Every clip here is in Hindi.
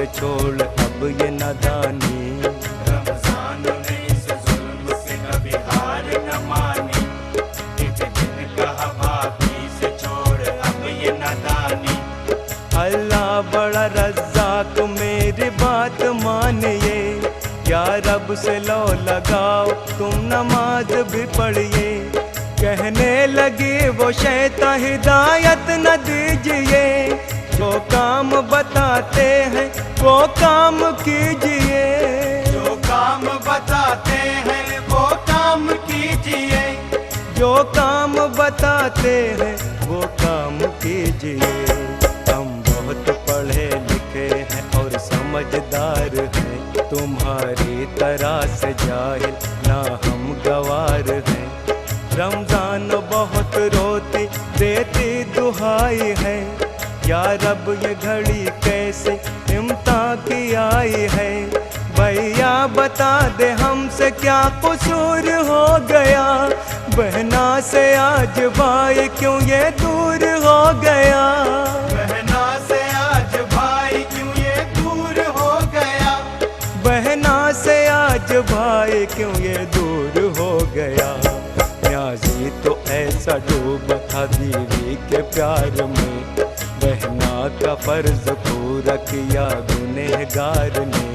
से छोड़ अब ये नादानी। रमजान ने इस जुल्म से कभी हार न मानी, एक दिन कहा बाकी से छोड़ अब ये नादानी। अल्लाह बड़ा रज़्ज़ाक मेरी बात मानिए, या रब से लो लगाओ तुम नमाज भी पढ़िए। कहने लगी वो शैतान हिदायत न दीजिए, जो काम बताते हैं वो काम कीजिए। जो काम बताते हैं वो काम कीजिए। जो काम बताते हैं वो काम कीजिए। हम बहुत पढ़े लिखे हैं और समझदार हैं, तुम्हारी तरह से जाहिल ना हम गवार हैं। रमजान बहुत रोती देती दुहाई है, या रब ये घड़ी कैसे इम्तिहान की आई है। भैया बता दे हमसे क्या कसूर हो गया, बहना से आज भाई क्यों ये दूर हो गया। बहना से आज भाई क्यों ये दूर हो गया। बहना से आज भाई क्यों ये दूर हो गया। न्याज़ी तो ऐसा डूबा था बीवी के प्यार में, बहना का फर्ज पूरा किया गुनहगार ने।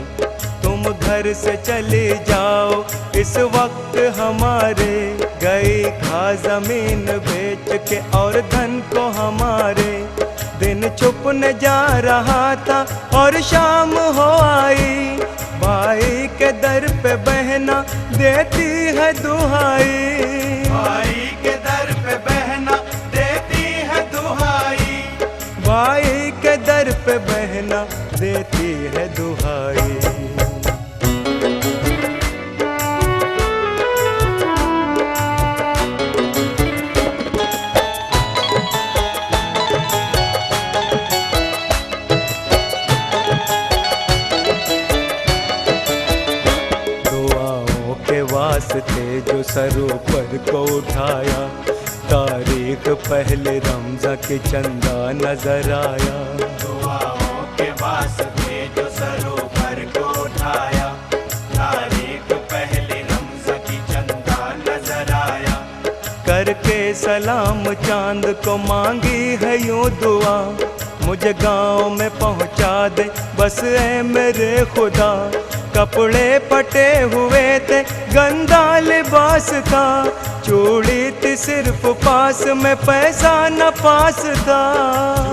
तुम घर से चले जाओ इस वक्त हमारे, गई खा जमीन बेच के और धन को हमारे। दिन छुपने जा रहा था और शाम हो आई, भाई के दर पे बहना देती है दुहाई। भाई के दर पे बहना देती है दुहाई। भाई के दर पे बहना देती है दुहाई। दुआओं के वास्ते जो सरों पर को उठाया, तारीख पहले रमज़ा के चंदा नजर आया। दुआओं के वास्ते जो सरों पर को उठाया, तारीख पहले रमज़ा की चंदा नजर आया। करके सलाम चांद को मांगी है यूं दुआ, मुझे गांव में पहुंचा दे बस ऐ मेरे खुदा। कपड़े फटे हुए थे गंदा लिबास था, चूड़ी थी सिर्फ पास में पैसा न पास था।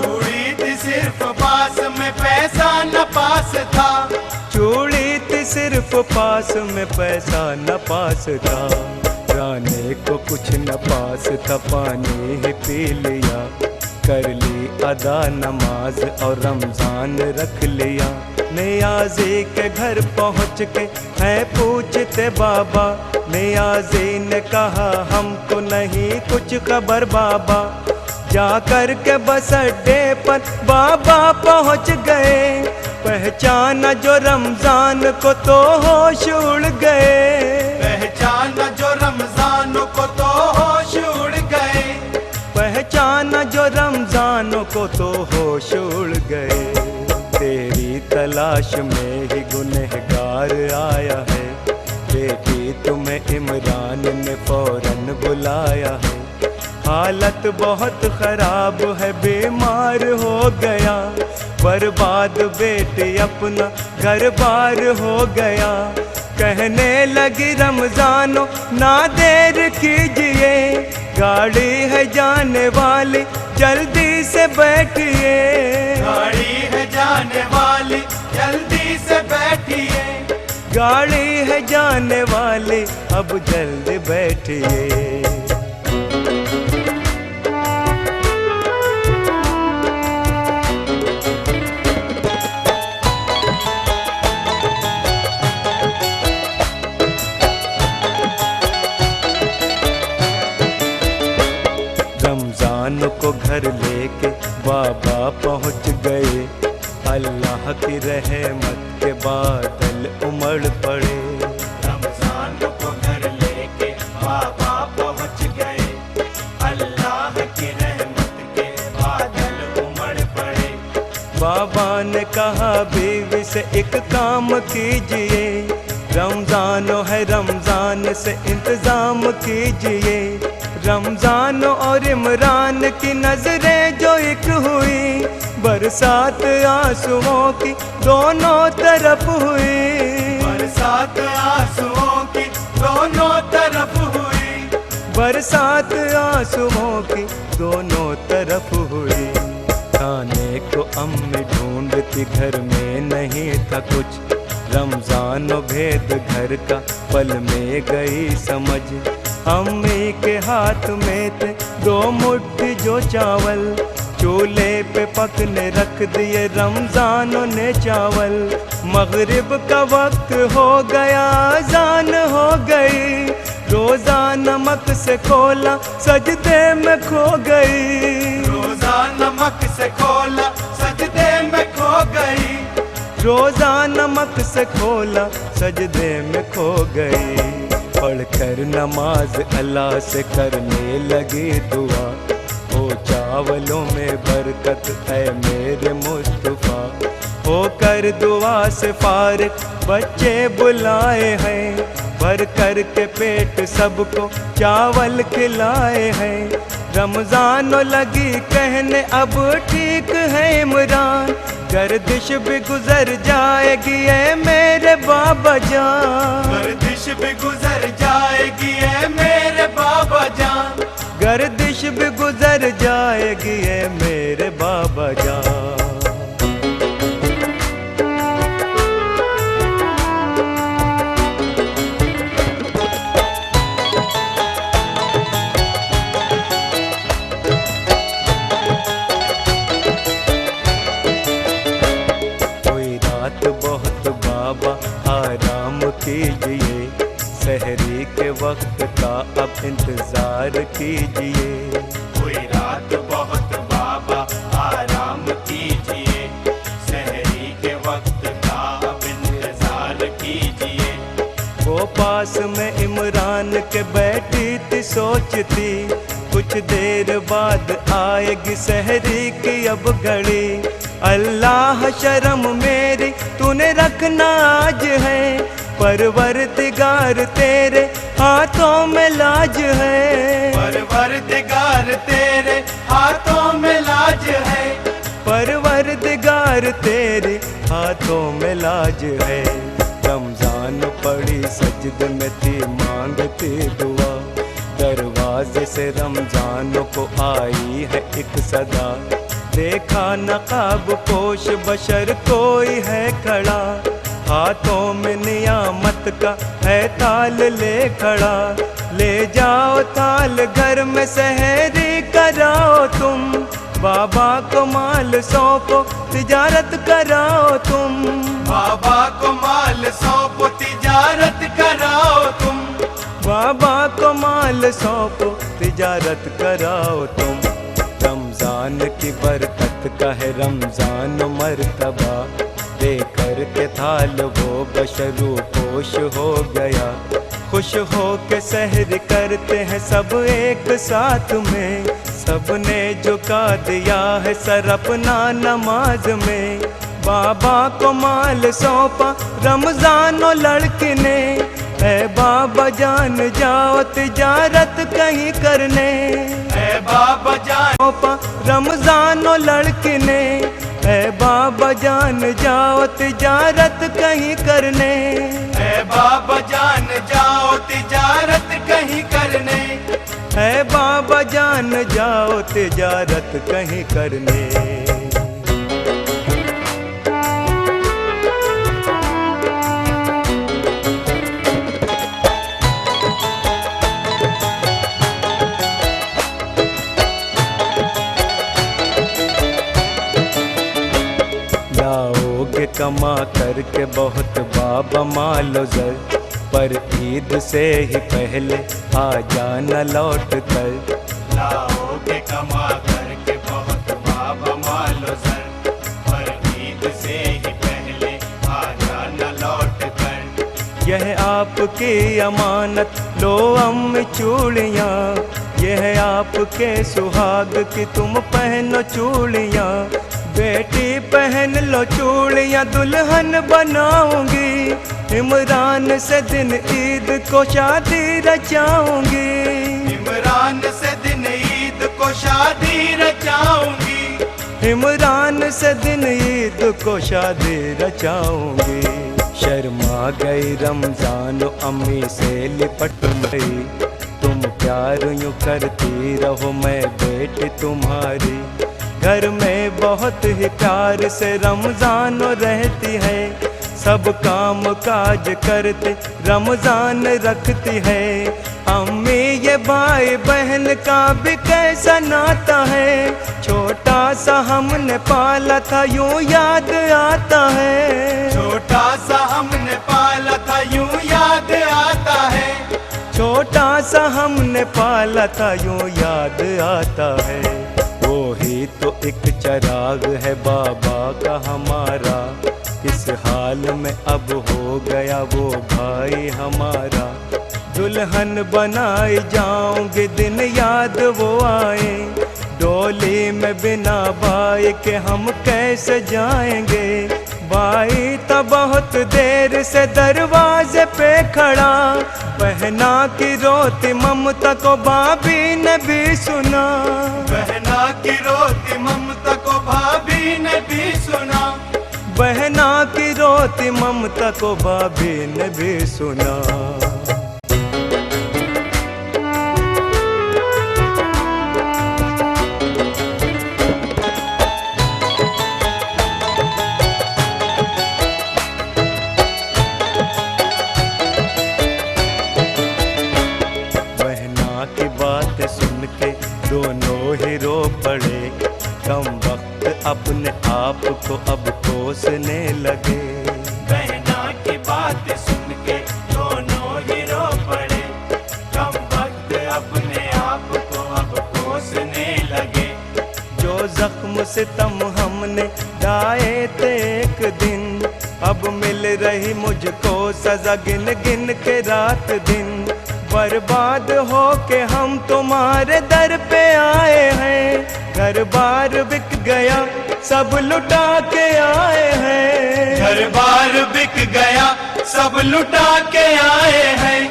चूड़ी थी सिर्फ पास में पैसा न पास था। चूड़ी थी सिर्फ पास में पैसा न पास था। राने को कुछ न पास था, पानी ही पी लिया। कर ली अदा नमाज और रमजान रख लिया। नियाज़ी के घर पहुँच के हैं पूछते बाबा, नियाज़ी ने कहा हमको नहीं कुछ खबर बाबा। जा कर के बस अड्डे पर बाबा पहुँच गए, पहचाना जो रमजान को तो होश उड़ गए। पहचाना जो रमजान को तो होश उड़ गए। पहचाना जो रमजान को तो होश उड़ गए। तेरी तलाश में ही गुनहगार आया है, बेटी तुम्हें इमरान ने फौरन बुलाया है। हालत बहुत खराब है, बीमार हो गया। बर्बाद बेटी अपना घर बार हो गया। कहने लगी रमजानो ना देर कीजिए, गाड़ी है जाने वाली जल्दी से बैठिए। गाड़ी है जाने वाली जल्दी से बैठिए। गाड़ी है जाने वाली अब जल्दी बैठिए। रमजान को घर लेके बाबा पहुँच गए। अल्लाह की रहमत के बादल उमड़ पड़े। रमजान को घर लेके बाबा पहुँच गए। अल्लाह की रहमत के बादल उमड़ पड़े। बाबा ने कहा बीवी से एक काम कीजिए, रमजान है रमजान से इंतजाम कीजिए। रमजान और इमरान की नजरें जो एक हुई, बरसात आंसुओं की दोनों तरफ हुई। बरसात आंसुओं की दोनों तरफ हुई। बरसात आंसुओं की दोनों तरफ हुई। खाने को अम्मी ढूंढती घर में नहीं था कुछ, रमजान भेद घर का पल में गई समझ। अम्मी के हाथ में थे 2 मुट्ठी जो चावल, चूल्हे पे पकने रख दिए रमजान ने चावल। मगरिब का वक्त हो गया, अज़ान हो गई, रोजा नमक से खोला सजदे में खो गई। रोजा नमक से खोला सजदे में खो गई। रोजा नमक से खोला सजदे में खो गई। पढ़कर नमाज अल्लाह से करने लगी दुआ, हो चावलों में बरकत है मेरे मुस्तफा। होकर दुआ से फारिग बच्चे बुलाए हैं, भर कर के पेट सबको चावल खिलाए हैं। रमजान लगी कहने अब ठीक है इमरान, गर्दिश भी गुजर जाएगी ऐ मेरे बाबा जान। गर्दिश भी गुजर जाएगी ऐ मेरे बाबा जान। गर्दिश भी गुजर जाएगी ऐ मेरे बाबा जान। बहुत बाबा आराम कीजिए, सहरी के वक्त का अब इंतजार कीजिए। कोई रात बहुत बाबा आराम कीजिए, सहरी के वक्त का अब इंतजार कीजिए। वो पास में इमरान के बैठी थी सोचती, कुछ देर बाद आएगी सहरी की अब घड़ी। अल्लाह शर्म मेरी तूने रखना आज है, परवरदिगार तेरे हाथों में लाज है। परवरदिगार तेरे हाथों में लाज है। परवरदिगार तेरे हाथों में लाज है। रमजान पड़ी सजद में थी मांगती दुआ, दरवाजे से रमजान को आई है एक सदा। देखा नकाब पोश बशर कोई है खड़ा, हाथों में नियामत का है ताल ले खड़ा। ले जाओ ताल घर में सहरी कराओ तुम, बाबा को माल सौंपो तिजारत कराओ तुम। बाबा को माल सौंपो तिजारत कराओ तुम। बाबा को माल सौंपो तिजारत कराओ तुम। रमजान की बरकत का है रमजान मर्तबा, देकर के थाल वो बशरू पोश हो गया। खुश हो के सहर करते हैं सब एक साथ में, सबने झुका दिया है सर अपना नमाज में। बाबा को माल सौंपा रमजान लड़की ने, है बाबा जान जाओ तिजारत कहीं करने। है बाबा जान रमजान लड़की ने, है बाबा जान जाओ तिजारत कहीं करने। है बाबा जान जाओ तिजारत कहीं करने। है बाबा जान जाओ तिजारत कहीं करने। लाओगे कमा करके बहुत बाबा मालो जर, पर ईद से ही पहले आ जाना लौट कर। लाओगे कमा करके बहुत बाबा मालो सर, पर ईद से ही पहले आ जाना लौट कर। यह आपकी अमानत लो अम्मी चूड़ियाँ, यह आपके सुहाग की तुम पहनो चूड़ियाँ। बेटी पहन लो चूड़ियां दुल्हन बनाऊंगी, इमरान से दिन ईद को शादी रचाऊंगी। इमरान से दिन ईद को शादी रचाऊंगी, इमरान से दिन ईद को शादी रचाऊंगी। शर्मा गई रमजान अम्मी से लिपट गई, तुम प्यार यूं करती रहो मैं बेटी तुम्हारी। घर में बहुत ही प्यार से रमजान रहती है, सब काम काज करते रमजान रखती है। अम्मी ये भाई बहन का भी कैसा नाता है, छोटा सा हमने पाला था यूं याद आता है। छोटा सा हमने पाला था यूं याद आता है, छोटा सा हमने पाला था यूं याद आता है। वो ही तो एक चिराग है बाबा का हमारा, इस हाल में अब हो गया वो भाई हमारा। दुल्हन बनाई जाऊंगी दिन याद वो आए, डोली में बिना भाई के हम कैसे जाएंगे। भाई तो बहुत देर से दरवाजे पे खड़ा, बहना की रोती ममता को भाभी ने भी सुना। बहना की रोती ममता को भाभी ने भी सुना, बहना की रोती ममता को भाभी ने भी सुना। बहना की बात सुन के दोनों ही रो पड़े, कम वक्त अपने आप को अब कोसने लगे। बहना की बात सुन के दोनों ही रो पड़े, कम वक्त अपने आप को अब कोसने लगे। जो जख्म सितम हमने ढाए थे एक दिन, अब मिल रही मुझको सजा गिन गिन के रात दिन। बर्बाद हो के हम तुम्हारे दर पे आए हैं, घर बार बिक गया सब लुटा के आए हैं। घर बार बिक गया सब लुटा के आए हैं,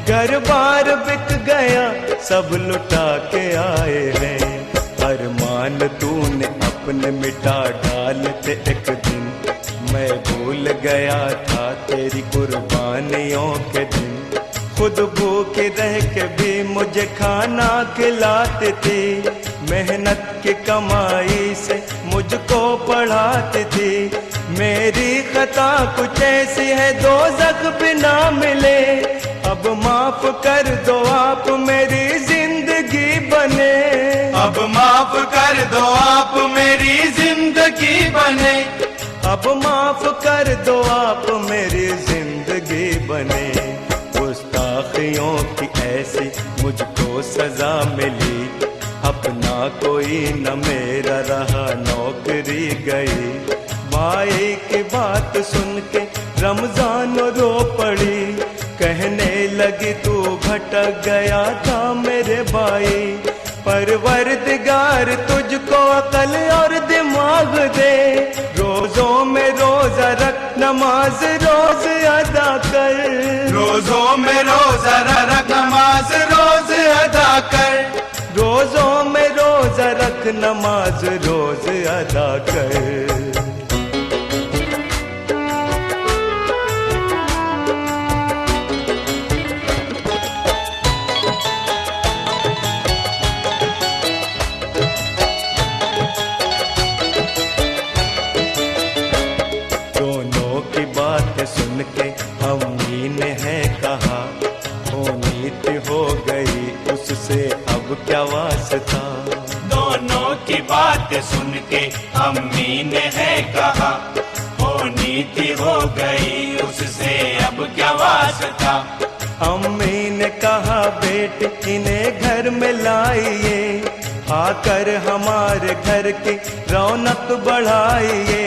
घर बार बिक गया सब लुटा के आए हैं। अरमान तूने अपने मिटा डालते एक दिन, मैं भूल गया था तेरी कुर्बानियों के दिन। खुद भूखे रह के भी मुझे खाना खिलाते थे, मेहनत की कमाई से मुझको पढ़ाते थे। मेरी खता कुछ ऐसी है दोज़ख भी ना मिले, अब माफ कर दो आप मेरी जिंदगी बने। अब माफ कर दो आप मेरी जिंदगी बने, अब माफ कर दो आप मेरी जिंदगी बने। गुस्ताखियों की ऐसी मुझको सजा मिली, अपना कोई न मेरा रहा नौकरी गई। भाई की बात सुन के रमजान रो पड़ी, कहने लगी तू भटक गया था मेरे भाई। परवरदिगार तुझको अकल और दिमाग दे, रोजों में रोजा रख नमाज रोज अदा कर। रोजों में रोजा रख नमाज रोज अदा कर। रोजों में रोजा रख नमाज रोज अदा कर। सुन के अम्मी ने है कहा, होनी थी हो गई उससे अब क्या वास्ता। दोनों की बात सुन के अम्मी ने है कहा, होनी थी हो गई उससे अब क्या वास्ता। अम्मी ने कहा बेटी इन्हें घर में लाइए, आकर हमारे घर की रौनक बढ़ाइए।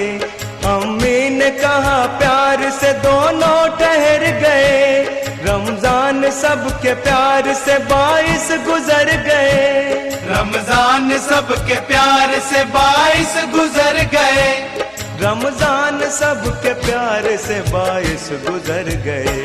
अम्मी ने कहा प्यार से दोनों ठहर गए, रमजान सबके प्यार से 22 गुजर गए। रमजान सबके प्यार से 22 गुजर गए। रमजान सबके प्यार से 22 गुजर गए।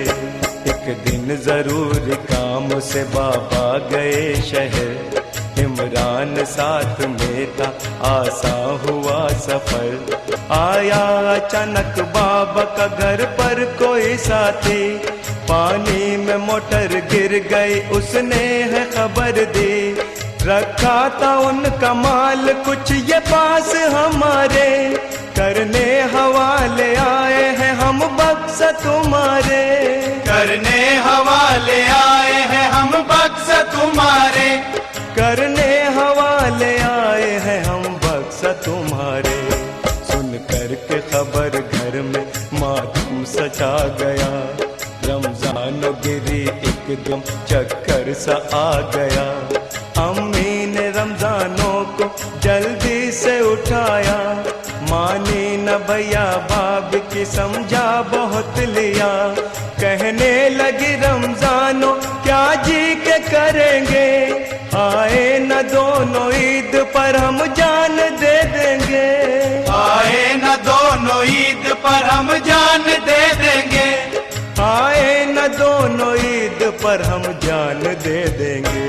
एक दिन जरूर काम से बाबा गए शहर, इमरान साथ में था आसा हुआ सफर। आया अचानक बाबा का घर पर कोई साथी, पानी में मोटर गिर गई उसने है खबर दी। रखा था उनका माल कुछ ये पास हमारे, करने हवाले आए हैं हम बख्श तुम्हारे। करने हवाले आए हैं हम बख्श तुम्हारे। करने हवाले आए हैं हम बख्श तुम्हारे। सुन कर के खबर घर में मातम सचा गया, रमजान गिरी एकदम चक्कर सा आ गया। अम्मी ने रमजानों को जल्दी से उठाया, मानी न भैया बाब की समझा बहुत लिया। कहने लगी रमजानों क्या जी के करेंगे, आए न दोनों ईद पर हम जान दे देंगे। आए न दोनों ईद पर हम जान दे देंगे। आए न दोनों ईद पर हम जान दे देंगे।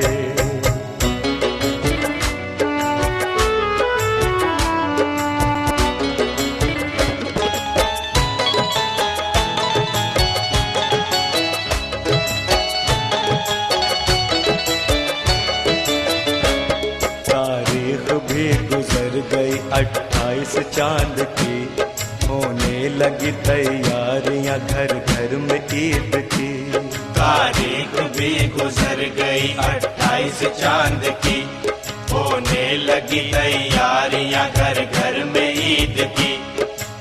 तारीख भी गुजर गई 28 चांद की, होने लगी तैयारियां घर घर में ईद की। तारीख भी गुजर गई 28 चांद की, होने लगी तैयारियां घर घर में ईद की।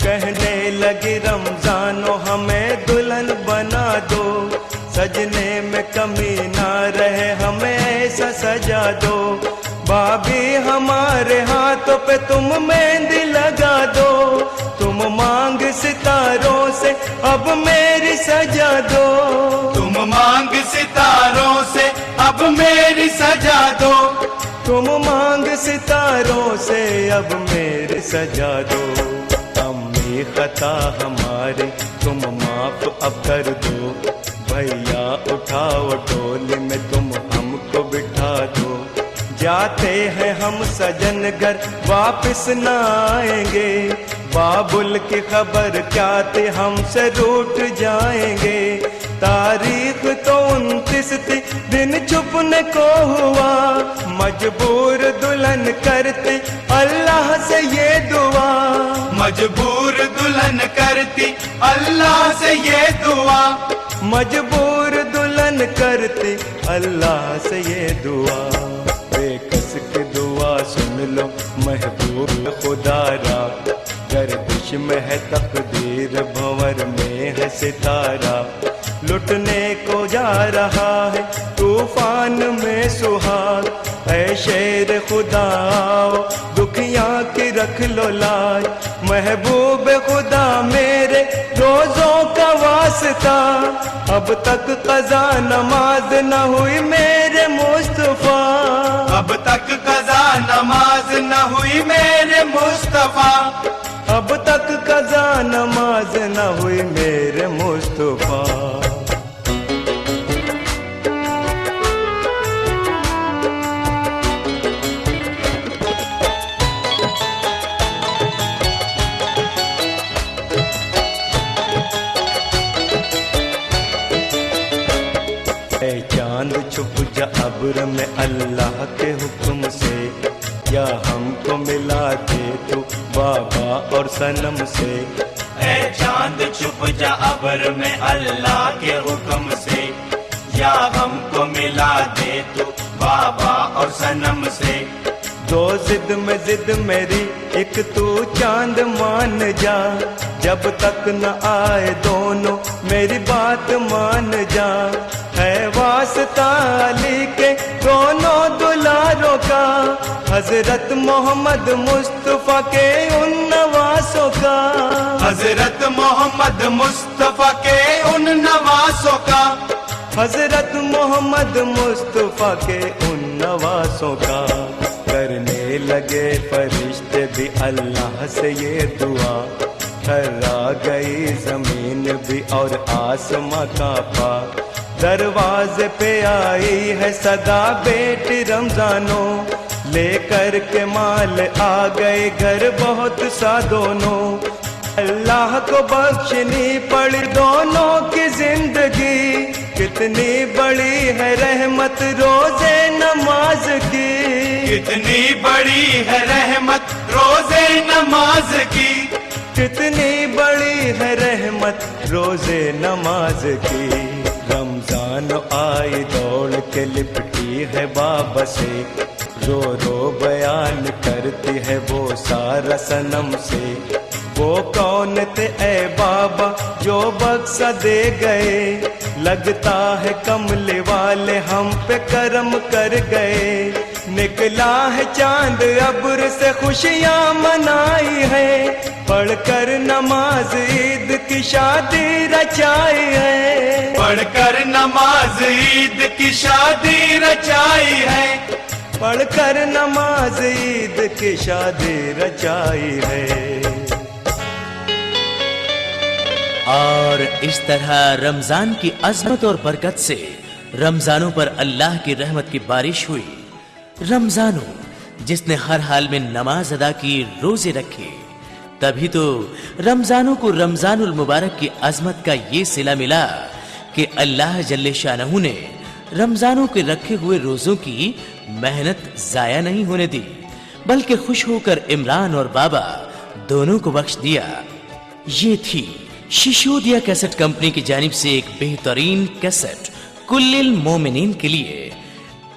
कहने लगी रमजानो हमें दुल्हन बना दो, सजने में कमी ना रहे हमें ऐसा सजा दो। भाभी हमारे हाथों पे तुम मेहंदी लगा दो, तुम मांग सितारों से अब मेरी सजा दो। तुम मांग सितारों से अब मेरी सजा दो। तुम मांग सितारों से अब मेरी सजा दो। अम्मी खता हमारी तुम माफ अब कर दो, भैया उठाओ डोली में तुम हमको बिठा दो। जाते हैं हम सजन घर वापस न आएंगे, बाबुल की खबर क्या थी हमसे रूठ जाएंगे। तारीख तो 29 थी दिन छुपने को हुआ, मजबूर दुल्हन करती अल्लाह से ये दुआ। मजबूर दुल्हन करती अल्लाह से ये दुआ। मजबूर दुल्हन करती अल्लाह से ये दुआ। बेकस की दुआ सुन लो महबूब खुदारा, गर्दिश में है तकदीर भंवर में है सितारा। लुटने को जा रहा है तूफान में सुहाग, ऐ शेर खुदा आओ दुखियां की रख लो लाज। महबूब खुदा मेरे रोजों का वास्ता, अब तक कज़ा नमाज न हुई मेरे मुस्तफा। अब तक कज़ा नमाज न हुई मेरे मुस्तफा। अब तक कज़ा नमाज न हुई मेरे मुस्तफा। चांद छुप जा अब्र में अल्लाह के हुक्म से, या हमको मिला दे तू बाबा और सनम से। ऐ चांद छुप जा अब्र में अल्लाह के हुक्म से, या हमको मिला दे तू बाबा और सनम से। दो जिद में जिद मेरी एक तू चांद मान जा, जब तक न आए दोनों मेरी बात मान जा। है वास्ता अली के दोनों दुलारों का, हजरत मोहम्मद मुस्तफा के उन नवासों का। हजरत मोहम्मद मुस्तफा के उन नवासों का। हजरत मोहम्मद मुस्तफा के उन नवासों का। करने लगे फरिश्ते भी अल्लाह से ये दुआ, थर्रा गई जमीन भी और आसमां कांपा। दरवाजे पे आई है सदा बेटी रमजानो, लेकर के माल आ गए घर बहुत सा दोनों। अल्लाह को बख्शनी पड़ी दोनों की जिंदगी, कितनी बड़ी है रहमत रोजे नमाज की। कितनी बड़ी है रहमत रोजे नमाज की। कितनी बड़ी है रहमत रोजे नमाज की। रमजान आई दौड़ के लिपटी है बाबा से, रो रो बयान करती है वो सारा सनम से। वो कौन थे ए बाबा जो बख्शा दे गए, लगता है कमले वाले हम पे करम कर गए। निकला है चांद अब्र से खुशियां मनाई है, पढ़कर नमाज ईद की शादी रचाई है। पढ़कर नमाज ईद की शादी रचाई है। पढ़कर नमाज ईद की शादी रचाई है। और इस तरह रमजान की अजमत और बरकत से रमजानों पर अल्लाह की रहमत की बारिश हुई। रमजानों जिसने हर हाल में नमाज अदा की, रोजे रखे, तभी तो रमजानों को रमजानुल मुबारक की अजमत का ये सिला मिला कि अल्लाह जल्ले शानहू ने रमजानों के रखे हुए रोजों की मेहनत जाया नहीं होने दी, बल्कि खुश होकर इमरान और बाबा दोनों को बख्श दिया। ये थी शिशोदिया कैसेट कंपनी की जानिब से एक बेहतरीन कैसेट कुल्लिल मोमिनीन के लिए।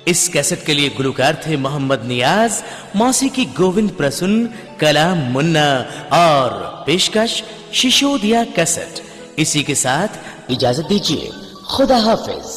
इस कैसेट के लिए गुलकार थे मोहम्मद नियाज, मौसीकी गोविंद प्रसून, कलाम मुन्ना और पेशकश शिशोदिया कैसेट। इसी के साथ इजाजत दीजिए, खुदा हाफिज।